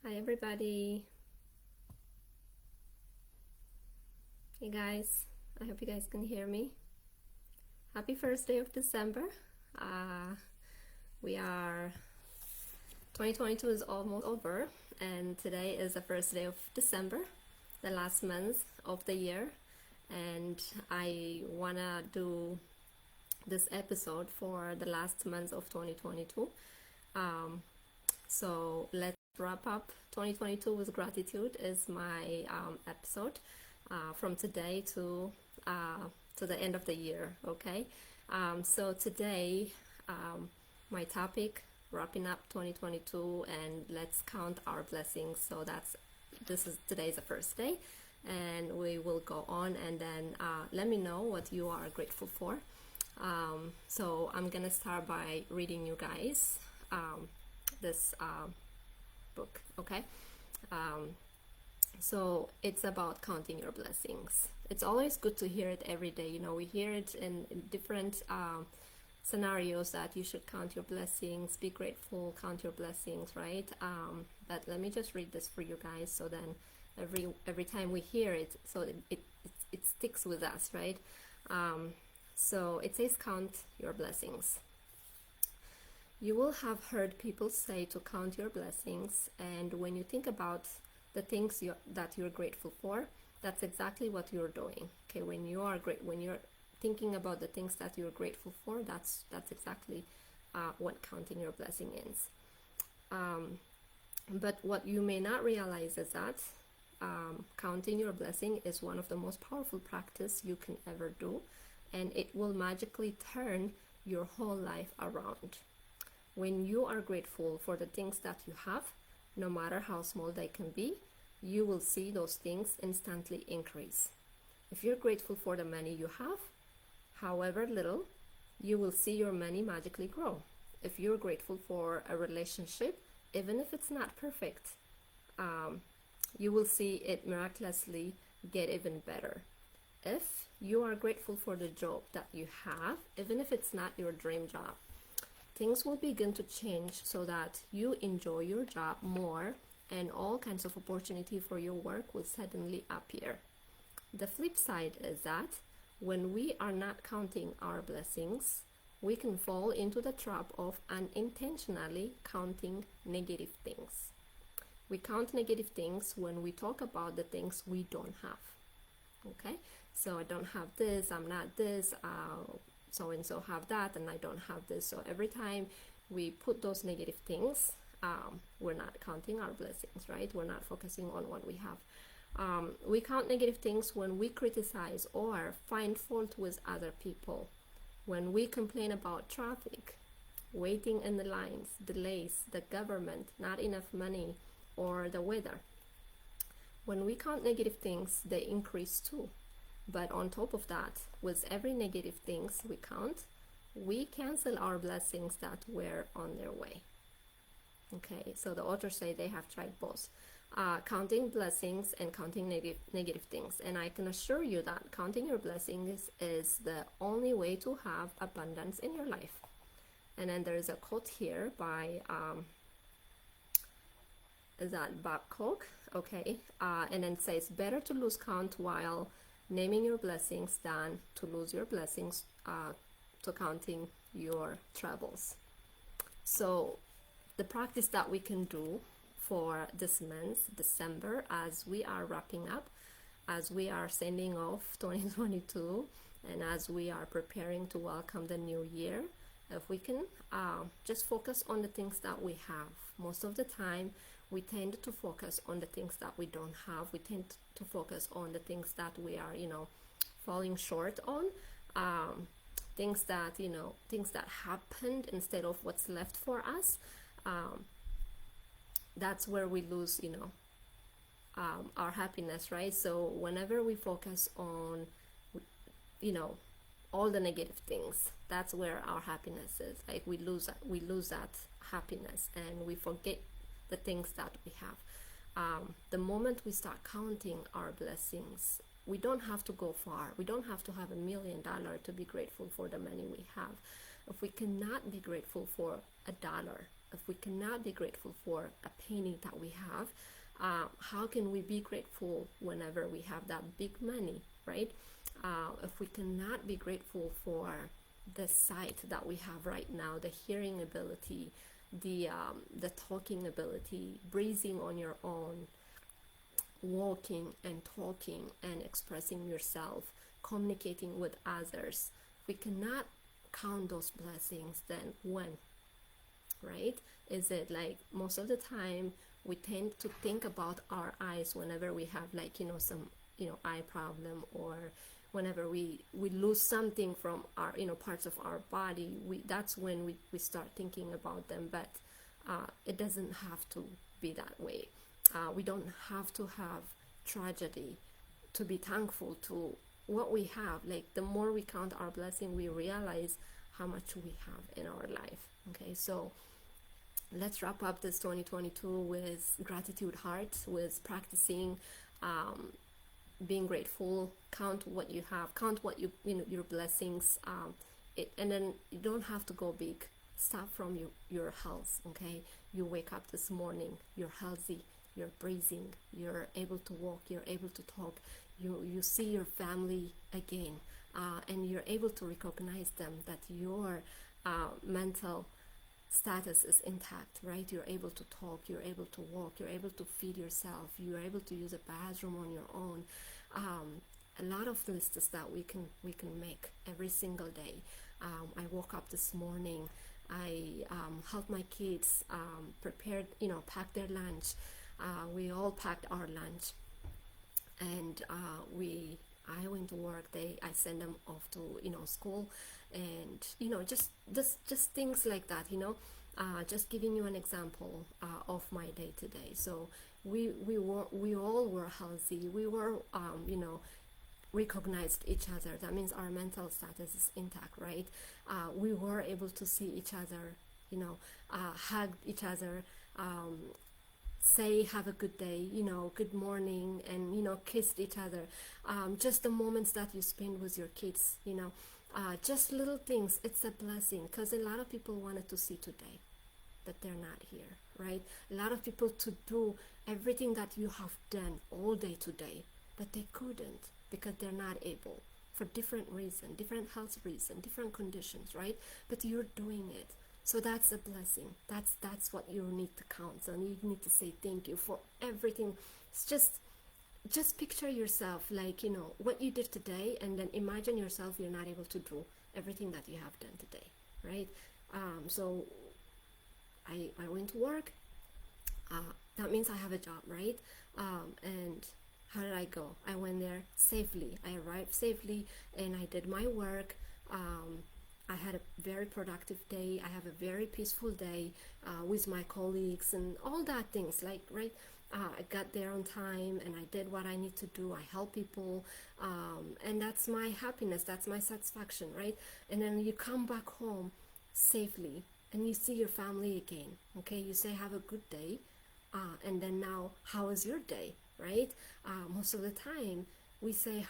Hi everybody. Hey guys, I hope you guys can hear me. Happy first day of December. We are 2022 is almost over, and today is the first day of December, the last month of the year, and I wanna do this episode for the last month of 2022. So let's wrap up 2022 with gratitude is my episode from today to the end of the year. Okay, so today my topic, wrapping up 2022 and let's count our blessings. So today's the first day, and we will go on, and then let me know what you are grateful for. So I'm gonna start by reading you guys this book. Okay, so it's about counting your blessings. It's always good to hear it every day. You know, we hear it in different scenarios that you should count your blessings, be grateful, count your blessings, right? But let me just read this for you guys, so then every time we hear it, so it sticks with us, right? So it says, count your blessings. You will have heard people say to count your blessings, and when you think about the things that you're grateful for, that's exactly what you're doing. Okay, when you're thinking about the things that you're grateful for, that's exactly what counting your blessing is. But what you may not realize is that counting your blessing is one of the most powerful practice you can ever do, and it will magically turn your whole life around. When you are grateful for the things that you have, no matter how small they can be, you will see those things instantly increase. If you're grateful for the money you have, however little, you will see your money magically grow. If you're grateful for a relationship, even if it's not perfect, you will see it miraculously get even better. If you are grateful for the job that you have, even if it's not your dream job, things will begin to change so that you enjoy your job more, and all kinds of opportunity for your work will suddenly appear. The flip side is that when we are not counting our blessings, we can fall into the trap of unintentionally counting negative things. We count negative things when we talk about the things we don't have. Okay, so I don't have this, I'm not this, so and so have that, and I don't have this. So every time we put those negative things, we're not counting our blessings, right? We're not focusing on what we have. We count negative things when we criticize or find fault with other people, when we complain about traffic, waiting in the lines, delays, the government, not enough money, or the weather. When we count negative things, they increase too. But on top of that, with every negative things we count, we cancel our blessings that were on their way. Okay, so the authors say they have tried both, counting blessings and counting negative things. And I can assure you that counting your blessings is the only way to have abundance in your life. And then there is a quote here by is that Bob Koch? Okay, and then it says, better to lose count while naming your blessings than to lose your blessings to counting your troubles. So the practice that we can do for this month, December, as we are wrapping up, as we are sending off 2022, and as we are preparing to welcome the new year, if we can just focus on the things that we have. Most of the time we tend to focus on the things that we don't have. We tend to focus on the things that we are, falling short on, things that happened instead of what's left for us. That's where we lose, our happiness, right? So whenever we focus on, all the negative things, that's where our happiness is. Like we lose that happiness, and we forget the things that we have. The moment we start counting our blessings, we don't have to go far. We don't have to have $1 million to be grateful for the money we have. If we cannot be grateful for $1, if we cannot be grateful for a penny that we have, how can we be grateful whenever we have that big money, right? If we cannot be grateful for the sight that we have right now, the hearing ability, the talking ability, breathing on your own, walking and talking and expressing yourself, communicating with others. We cannot count those blessings, then when, right? Is it like most of the time we tend to think about our eyes whenever we have like, some, eye problem, or whenever we lose something from our, parts of our body, that's when we start thinking about them. But it doesn't have to be that way. We don't have to have tragedy to be thankful to what we have. Like, the more we count our blessing, we realize how much we have in our life. Okay, so let's wrap up this 2022 with gratitude hearts, with practicing being grateful. Count what you have, count what your blessings, and then you don't have to go big. Start from your health. Okay, you wake up this morning, you're healthy, you're breathing, you're able to walk, you're able to talk, you see your family again, and you're able to recognize them, that your mental status is intact, right? You're able to talk, you're able to walk, you're able to feed yourself, you're able to use a bathroom on your own. A lot of lists that we can make every single day. I woke up this morning, I helped my kids prepare, pack their lunch. We all packed our lunch, and I went to work. I sent them off to school, and just things like that. Just giving you an example of my day today. So we all were healthy. We were recognized each other. That means our mental status is intact, right? We were able to see each other, hug each other, say have a good day, good morning, and kissed each other. Just the moments that you spend with your kids, just little things. It's a blessing, because a lot of people wanted to see today, but they're not here, right? A lot of people to do everything that you have done all day today, but they couldn't, because they're not able, for different reasons, different health reasons, different conditions, right? But you're doing it. So that's a blessing. That's what you need to count. So you need to say thank you for everything. It's just picture yourself like, what you did today, and then imagine yourself you're not able to do everything that you have done today, right? So I went to work. That means I have a job, right? And how did I go? I went there safely. I arrived safely, and I did my work. I had a very productive day. I have a very peaceful day with my colleagues and all that things, like, right? I got there on time, and I did what I need to do. I help people, and that's my happiness. That's my satisfaction, right? And then you come back home safely, and you see your family again. Okay, you say have a good day, and then now, how is your day, right? Most of the time we say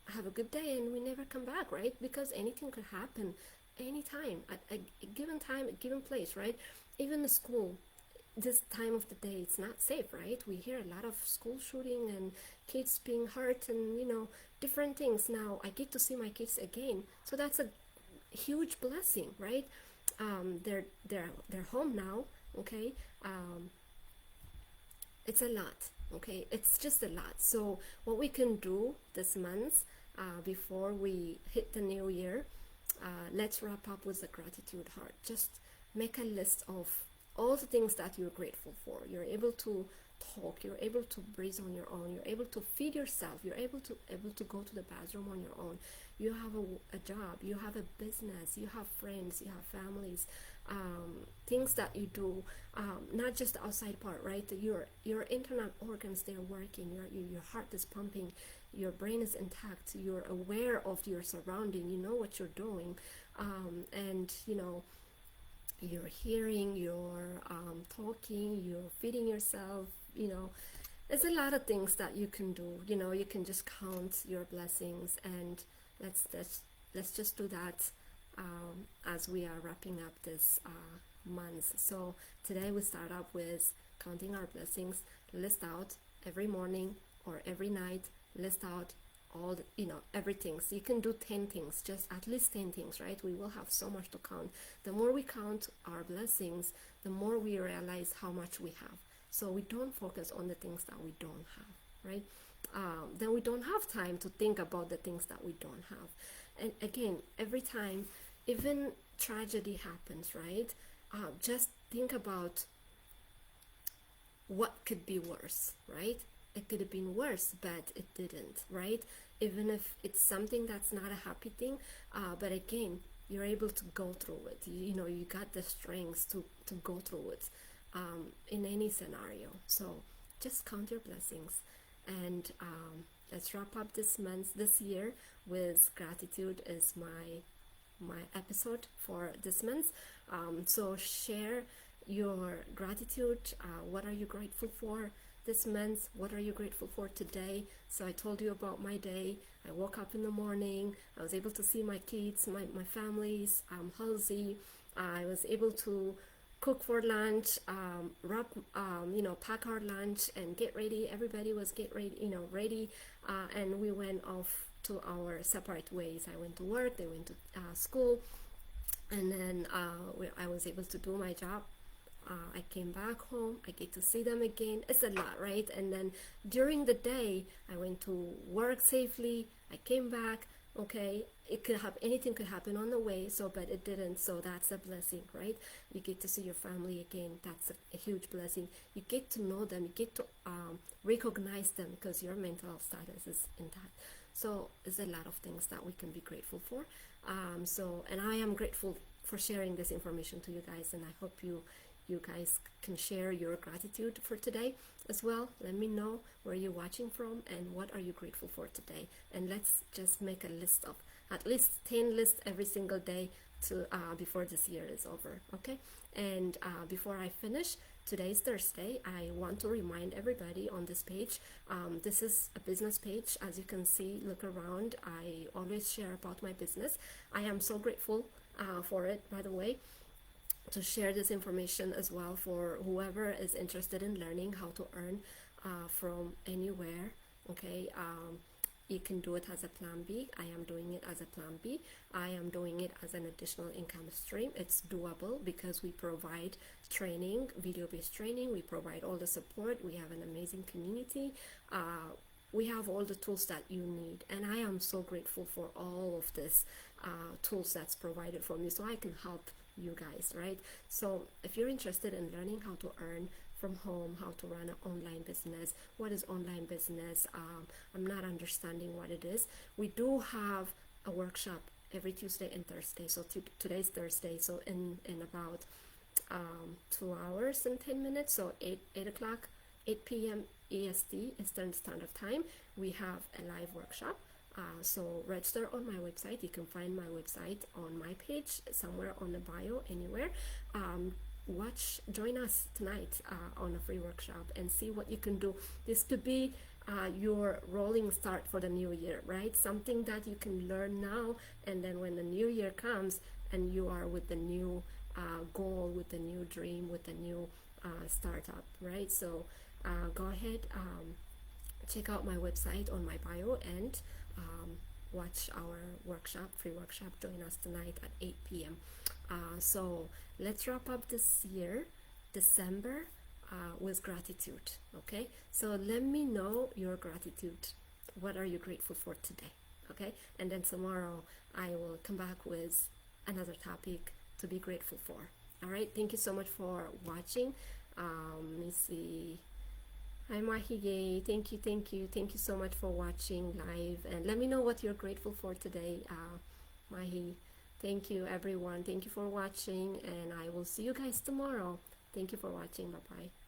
have a good day, and we never come back, right? Because anything could happen anytime, at a given time, a given place, right? Even the school, this time of the day, it's not safe, right? We hear a lot of school shooting and kids being hurt, and different things. Now I get to see my kids again, so that's a huge blessing, right? They're home now. Okay, it's a lot. Okay, it's just a lot. So what we can do this month, before we hit the new year, let's wrap up with the gratitude heart. Just make a list of all the things that you're grateful for. You're able to talk, you're able to breathe on your own, you're able to feed yourself, you're able to go to the bathroom on your own, you have a job, you have a business, you have friends, you have families, things that you do, not just the outside part, right? Your internal organs, they're working, your heart is pumping, your brain is intact, you're aware of your surrounding, you know what you're doing, and you're hearing, you're talking, you're feeding yourself. There's a lot of things that you can do. You can just count your blessings, and let's just do that as we are wrapping up this month. So today we start up with counting our blessings. List out every morning or every night, list out all the, everything. So you can do 10 things, just at least 10 things, right? We will have so much to count. The more we count our blessings, the more we realize how much we have. So we don't focus on the things that we don't have, right? Then we don't have time to think about the things that we don't have. And again, every time, even tragedy happens, right? Just think about what could be worse, right? It could have been worse, but it didn't, right? Even if it's something that's not a happy thing, but again, you're able to go through it. You got the strength to go through it in any scenario. So just count your blessings, and let's wrap up this year with gratitude is my episode for this month. So share your gratitude. What are you grateful for this month? What are you grateful for today? So I told you about my day. I woke up in the morning. I was able to see my kids, my families healthy. I was able to cook for lunch, pack our lunch and get ready. Everybody was ready, and we went off to our separate ways. I went to work, they went to school, and then I was able to do my job. I came back home, I get to see them again. It's a lot, right? And then during the day, I went to work safely, I came back. Okay, it could have anything could happen on the way, but it didn't. So that's a blessing, right? You get to see your family again. That's a huge blessing. You get to know them, you get to recognize them, because your mental status is intact. So there's a lot of things that we can be grateful for. And I am grateful for sharing this information to you guys, and I hope you guys can share your gratitude for today as well. Let me know where you're watching from and what are you grateful for today, and let's just make a list of at least 10 lists every single day to before this year is over. Okay, and before I finish, today's Thursday. I want to remind everybody on this page, this is a business page. As you can see, look around, I always share about my business. I am so grateful for it, by the way, to share this information as well for whoever is interested in learning how to earn from anywhere. Okay, you can do it as a plan B. I am doing it as a plan B. I am doing it as an additional income stream. It's doable because we provide training, video-based training. We provide all the support. We have an amazing community. We have all the tools that you need, and I am so grateful for all of this tools that's provided for me, so I can help you guys, right? So if you're interested in learning how to earn from home, how to run an online business, what is online business, I'm not understanding what it is, we do have a workshop every Tuesday and Thursday. So today's Thursday, so in about 2 hours and 10 minutes, so 8 o'clock, 8 p.m. EST, Eastern Standard Time, we have a live workshop. So register on my website. You can find my website on my page, somewhere on the bio, anywhere. Join us tonight on a free workshop and see what you can do. This could be your rolling start for the new year, right? Something that you can learn now, and then when the new year comes and you are with the new goal, with the new dream, with the new startup, right? So go ahead, check out my website on my bio, and watch our workshop, free workshop. Join us tonight at 8 p.m. So let's wrap up this year, December, with gratitude. Okay, so let me know your gratitude. What are you grateful for today? Okay, and then tomorrow I will come back with another topic to be grateful for. All right, thank you so much for watching. Let me see. Hi Mahige, thank you so much for watching live, and let me know what you're grateful for today. Mahi, thank you everyone, thank you for watching, and I will see you guys tomorrow. Thank you for watching. Bye bye.